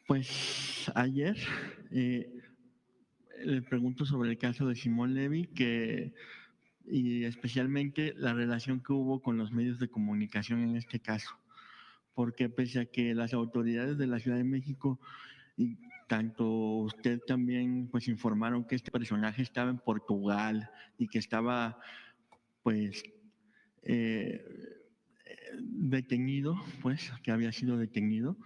Pues ayer le pregunto sobre el caso de Simón Levy y especialmente la relación que hubo con los medios de comunicación en este caso, porque pese a que las autoridades de la Ciudad de México y tanto usted también pues informaron que este personaje estaba en Portugal y que estaba pues eh, detenido, pues que había sido detenido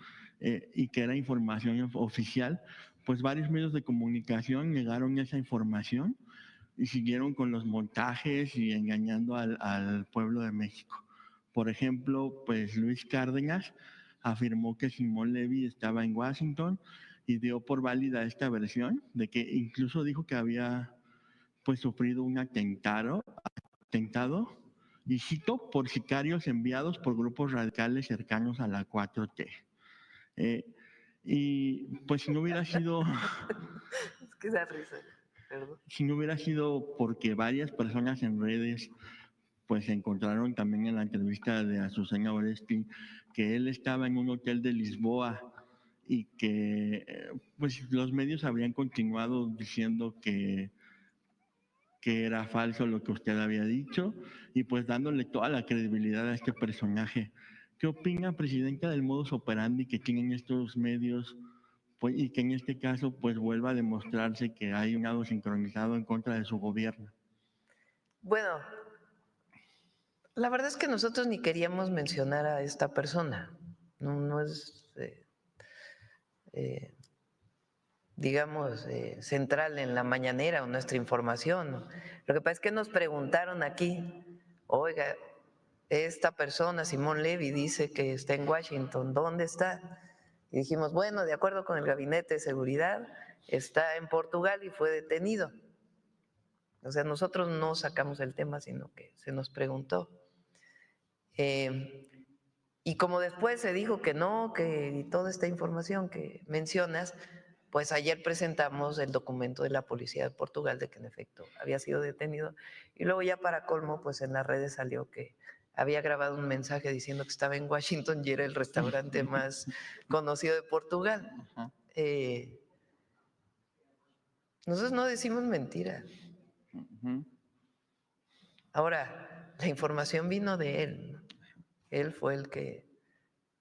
y que era información oficial, pues varios medios de comunicación negaron esa información y siguieron con los montajes y engañando al pueblo de México. Por ejemplo, pues Luis Cárdenas afirmó que Simón Levy estaba en Washington y dio por válida esta versión de que incluso dijo que había pues sufrido un atentado y cito, por sicarios enviados por grupos radicales cercanos a la 4T. Y pues si no hubiera sido Es que da risa, perdón. si no hubiera sido porque varias personas en redes pues encontraron también en la entrevista de Azucena Oresti que él estaba en un hotel de Lisboa y que pues los medios habrían continuado diciendo que era falso lo que usted había dicho y pues dándole toda la credibilidad a este personaje. ¿Qué opina, presidenta, del modus operandi que tienen estos medios pues, y que en este caso pues vuelva a demostrarse que hay un lado sincronizado en contra de su gobierno? Bueno, la verdad es que nosotros ni queríamos mencionar a esta persona. No es, digamos, central en la mañanera o nuestra información, ¿no? Lo que pasa es que nos preguntaron aquí, oiga, esta persona, Simón Levy, dice que está en Washington, ¿dónde está? Y dijimos, bueno, de acuerdo con el Gabinete de Seguridad, está en Portugal y fue detenido. O sea, nosotros no sacamos el tema, sino que se nos preguntó. Y como después se dijo que no, que toda esta información que mencionas, pues ayer presentamos el documento de la Policía de Portugal de que en efecto había sido detenido. Y luego ya para colmo, pues en las redes salió que había grabado un mensaje diciendo que estaba en Washington y era el restaurante más conocido de Portugal. Nosotros no decimos mentira. Ahora, la información vino de él, ¿no? Él fue el que,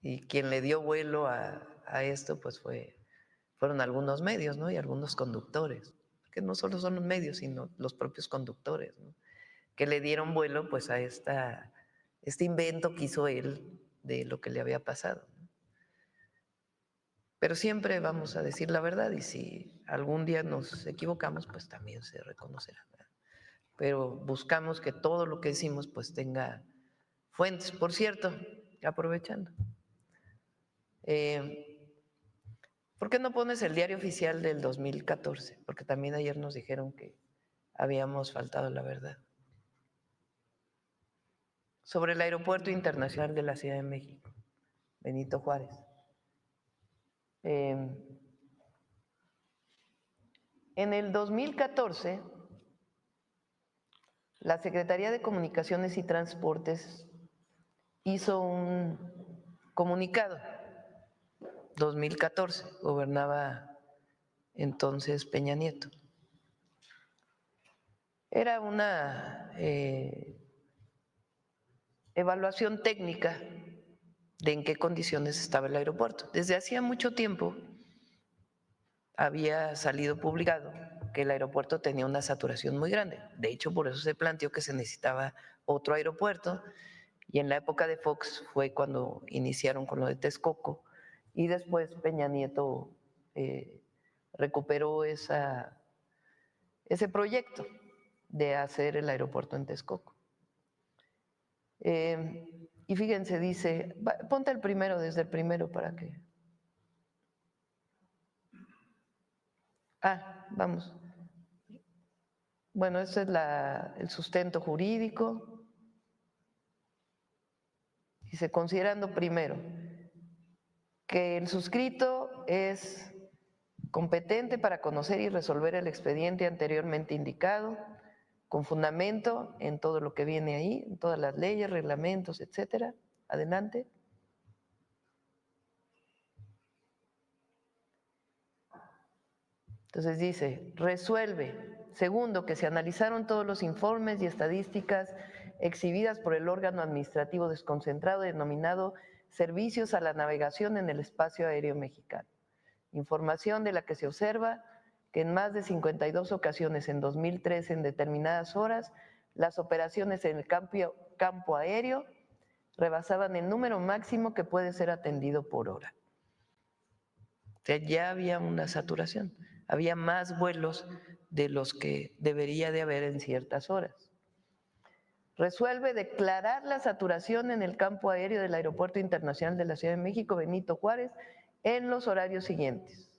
y quien le dio vuelo a esto, pues fueron algunos medios, ¿no? Y algunos conductores, que no solo son los medios, sino los propios conductores, ¿no? Que le dieron vuelo pues a este invento que hizo él de lo que le había pasado, ¿no? Pero siempre vamos a decir la verdad y si algún día nos equivocamos, pues también se reconocerá, ¿verdad? Pero buscamos que todo lo que decimos pues tenga fuentes. Por cierto, aprovechando, ¿por qué no pones el diario oficial del 2014? Porque también ayer nos dijeron que habíamos faltado la verdad. Sobre el Aeropuerto Internacional de la Ciudad de México, Benito Juárez. En el 2014, la Secretaría de Comunicaciones y Transportes hizo un comunicado. 2014, gobernaba entonces Peña Nieto. Era una evaluación técnica de en qué condiciones estaba el aeropuerto. Desde hacía mucho tiempo había salido publicado que el aeropuerto tenía una saturación muy grande. De hecho, por eso se planteó que se necesitaba otro aeropuerto y en la época de Fox fue cuando iniciaron con lo de Texcoco y después Peña Nieto recuperó ese proyecto de hacer el aeropuerto en Texcoco. Y fíjense, dice, ponte el primero, desde el primero para que… vamos. Bueno, ese es el sustento jurídico. Dice, considerando primero que el suscrito es competente para conocer y resolver el expediente anteriormente indicado, con fundamento en todo lo que viene ahí, en todas las leyes, reglamentos, etcétera. Adelante. Entonces dice, resuelve. Segundo, que se analizaron todos los informes y estadísticas exhibidas por el órgano administrativo desconcentrado denominado Servicios a la Navegación en el Espacio Aéreo Mexicano. Información de la que se observa que en más de 52 ocasiones en 2013, en determinadas horas, las operaciones en el campo aéreo rebasaban el número máximo que puede ser atendido por hora. O sea, ya había una saturación, había más vuelos de los que debería de haber en ciertas horas. Resuelve declarar la saturación en el campo aéreo del Aeropuerto Internacional de la Ciudad de México, Benito Juárez, en los horarios siguientes.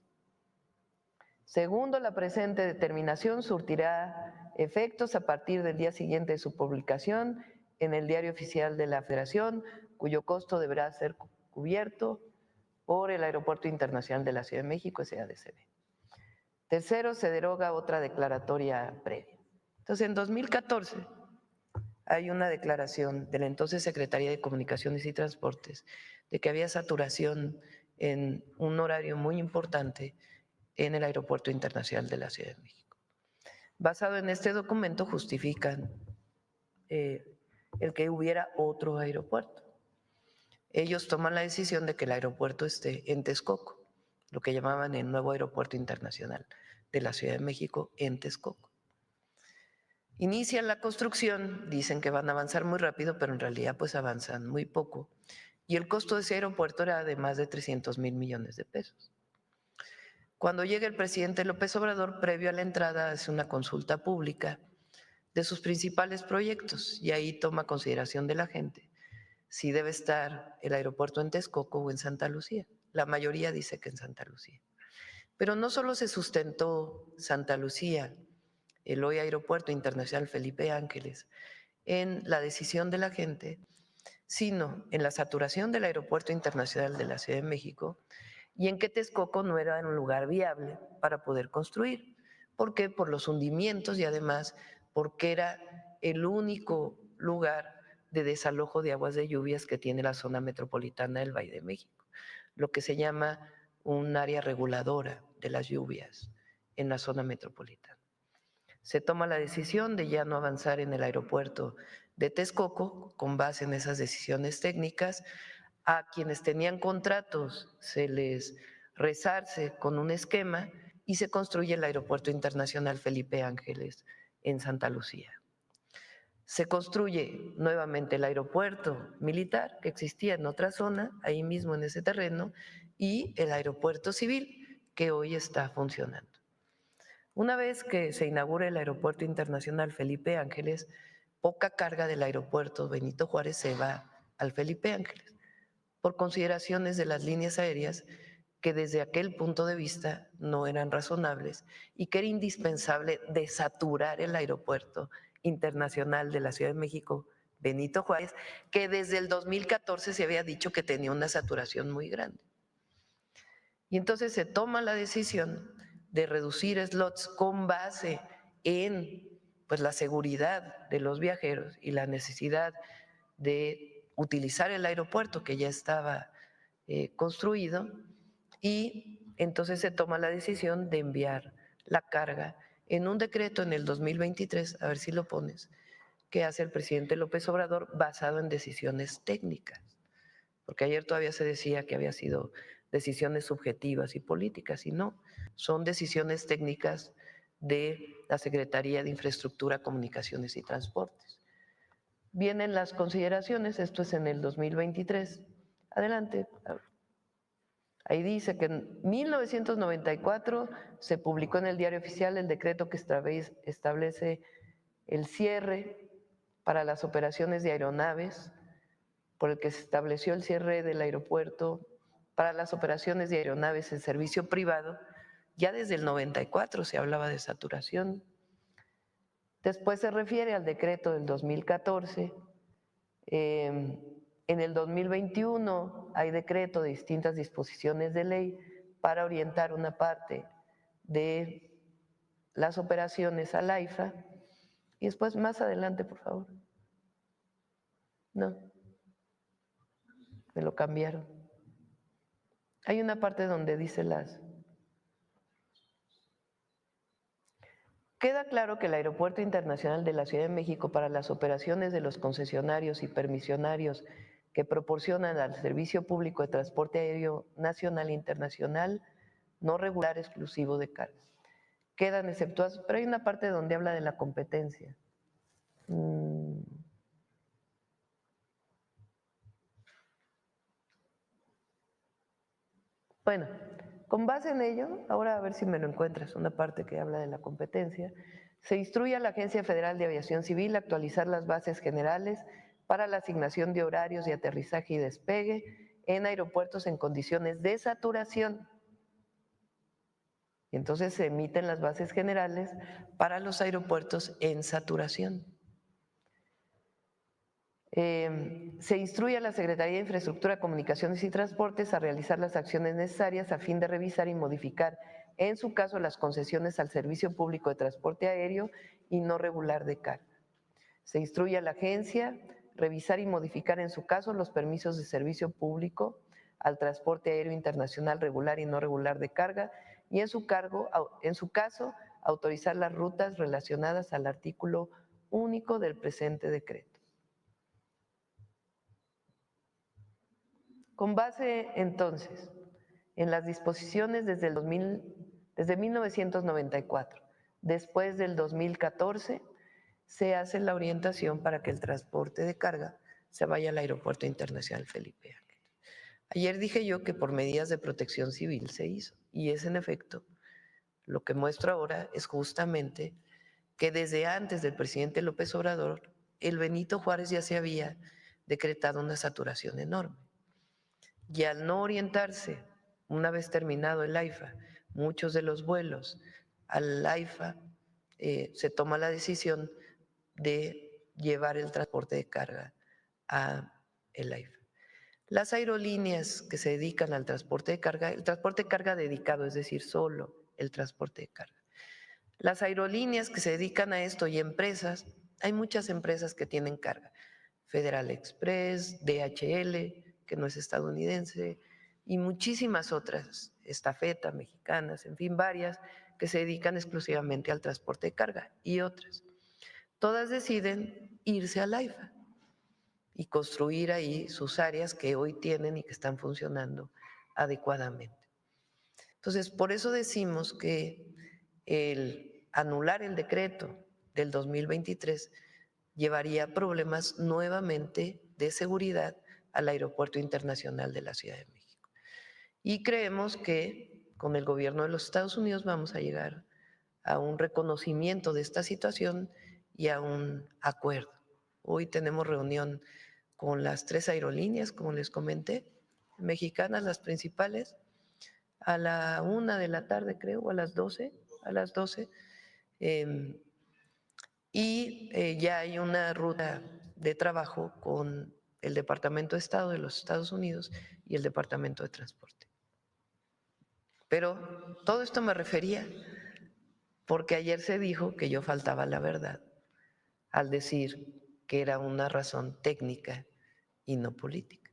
Segundo, la presente determinación surtirá efectos a partir del día siguiente de su publicación en el Diario Oficial de la Federación, cuyo costo deberá ser cubierto por el Aeropuerto Internacional de la Ciudad de México, SADCB. Tercero, se deroga otra declaratoria previa. Entonces, en 2014 hay una declaración de la entonces Secretaría de Comunicaciones y Transportes de que había saturación en un horario muy importante en el Aeropuerto Internacional de la Ciudad de México. Basado en este documento justifican el que hubiera otro aeropuerto. Ellos toman la decisión de que el aeropuerto esté en Texcoco, lo que llamaban el nuevo Aeropuerto Internacional de la Ciudad de México en Texcoco. Inician la construcción, dicen que van a avanzar muy rápido, pero en realidad pues avanzan muy poco. Y el costo de ese aeropuerto era de más de 300,000 millones de pesos. Cuando llega el presidente López Obrador, previo a la entrada, hace una consulta pública de sus principales proyectos y ahí toma consideración de la gente si debe estar el aeropuerto en Texcoco o en Santa Lucía. La mayoría dice que en Santa Lucía. Pero no solo se sustentó Santa Lucía, el hoy Aeropuerto Internacional Felipe Ángeles, en la decisión de la gente, sino en la saturación del Aeropuerto Internacional de la Ciudad de México y en que Texcoco no era un lugar viable para poder construir. ¿Por qué? Por los hundimientos y además porque era el único lugar de desalojo de aguas de lluvias que tiene la zona metropolitana del Valle de México, lo que se llama un área reguladora de las lluvias en la zona metropolitana. Se toma la decisión de ya no avanzar en el aeropuerto de Texcoco con base en esas decisiones técnicas. A quienes tenían contratos se les resarce con un esquema y se construye el Aeropuerto Internacional Felipe Ángeles en Santa Lucía. Se construye nuevamente el aeropuerto militar que existía en otra zona, ahí mismo en ese terreno, y el aeropuerto civil que hoy está funcionando. Una vez que se inaugura el Aeropuerto Internacional Felipe Ángeles, poca carga del aeropuerto Benito Juárez se va al Felipe Ángeles, por consideraciones de las líneas aéreas que desde aquel punto de vista no eran razonables y que era indispensable desaturar el Aeropuerto Internacional de la Ciudad de México, Benito Juárez, que desde el 2014 se había dicho que tenía una saturación muy grande. Y entonces se toma la decisión de reducir slots con base en pues, la seguridad de los viajeros y la necesidad de utilizar el aeropuerto que ya estaba construido, y entonces se toma la decisión de enviar la carga en un decreto en el 2023, a ver si lo pones, que hace el presidente López Obrador basado en decisiones técnicas, porque ayer todavía se decía que había sido decisiones subjetivas y políticas, y no, son decisiones técnicas de la Secretaría de Infraestructura, Comunicaciones y Transportes. Vienen las consideraciones, esto es en el 2023. Adelante. Ahí dice que en 1994 se publicó en el Diario Oficial el decreto que establece el cierre para las operaciones de aeronaves, por el que se estableció el cierre del aeropuerto para las operaciones de aeronaves en servicio privado. Ya desde el 94 se hablaba de saturación. Después se refiere al decreto del 2014. En el 2021 hay decreto de distintas disposiciones de ley para orientar una parte de las operaciones al AIFA. Y después, más adelante, por favor. No, me lo cambiaron. Hay una parte donde dice las… Queda claro que el Aeropuerto Internacional de la Ciudad de México, para las operaciones de los concesionarios y permisionarios que proporcionan al servicio público de transporte aéreo nacional e internacional no regular exclusivo de carga, quedan exceptuados, pero hay una parte donde habla de la competencia. Bueno, con base en ello, ahora a ver si me lo encuentras, una parte que habla de la competencia, se instruye a la Agencia Federal de Aviación Civil a actualizar las bases generales para la asignación de horarios de aterrizaje y despegue en aeropuertos en condiciones de saturación. Y entonces se emiten las bases generales para los aeropuertos en saturación. Se instruye a la Secretaría de Infraestructura, Comunicaciones y Transportes a realizar las acciones necesarias a fin de revisar y modificar, en su caso, las concesiones al servicio público de transporte aéreo y no regular de carga. Se instruye a la agencia revisar y modificar, en su caso, los permisos de servicio público al transporte aéreo internacional regular y no regular de carga y, en su caso, autorizar las rutas relacionadas al artículo único del presente decreto. Con base, entonces, en las disposiciones desde 1994, después del 2014, se hace la orientación para que el transporte de carga se vaya al Aeropuerto Internacional Felipe Ángeles. Ayer dije yo que por medidas de protección civil se hizo, y es en efecto, lo que muestro ahora es justamente que desde antes del presidente López Obrador, el Benito Juárez ya se había decretado una saturación enorme. Y al no orientarse, una vez terminado el AIFA, muchos de los vuelos al AIFA, se toma la decisión de llevar el transporte de carga a el AIFA. Las aerolíneas que se dedican al transporte de carga, el transporte de carga dedicado, es decir, solo el transporte de carga. Las aerolíneas que se dedican a esto y empresas, hay muchas empresas que tienen carga. Federal Express, DHL, que no es estadounidense, y muchísimas otras, Estafeta, mexicanas, en fin, varias que se dedican exclusivamente al transporte de carga y otras. Todas deciden irse al AIFA y construir ahí sus áreas que hoy tienen y que están funcionando adecuadamente. Entonces, por eso decimos que el anular el decreto del 2023 llevaría problemas nuevamente de seguridad al Aeropuerto Internacional de la Ciudad de México. Y creemos que con el gobierno de los Estados Unidos vamos a llegar a un reconocimiento de esta situación y a un acuerdo. Hoy tenemos reunión con las 3 aerolíneas, como les comenté, mexicanas, las principales, a la 1 de la tarde, creo, o a las 12, y ya hay una ruta de trabajo con el Departamento de Estado de los Estados Unidos y el Departamento de Transporte. Pero todo esto me refería porque ayer se dijo que yo faltaba la verdad al decir que era una razón técnica y no política.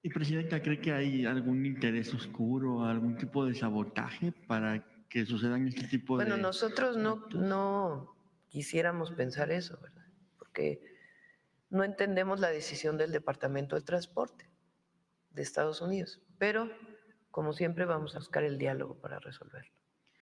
¿Y, Presidenta, cree que hay algún interés oscuro, algún tipo de sabotaje para que sucedan este tipo de... Bueno, nosotros no quisiéramos pensar eso, ¿verdad? Porque no entendemos la decisión del Departamento de Transporte de Estados Unidos, pero como siempre vamos a buscar el diálogo para resolverlo.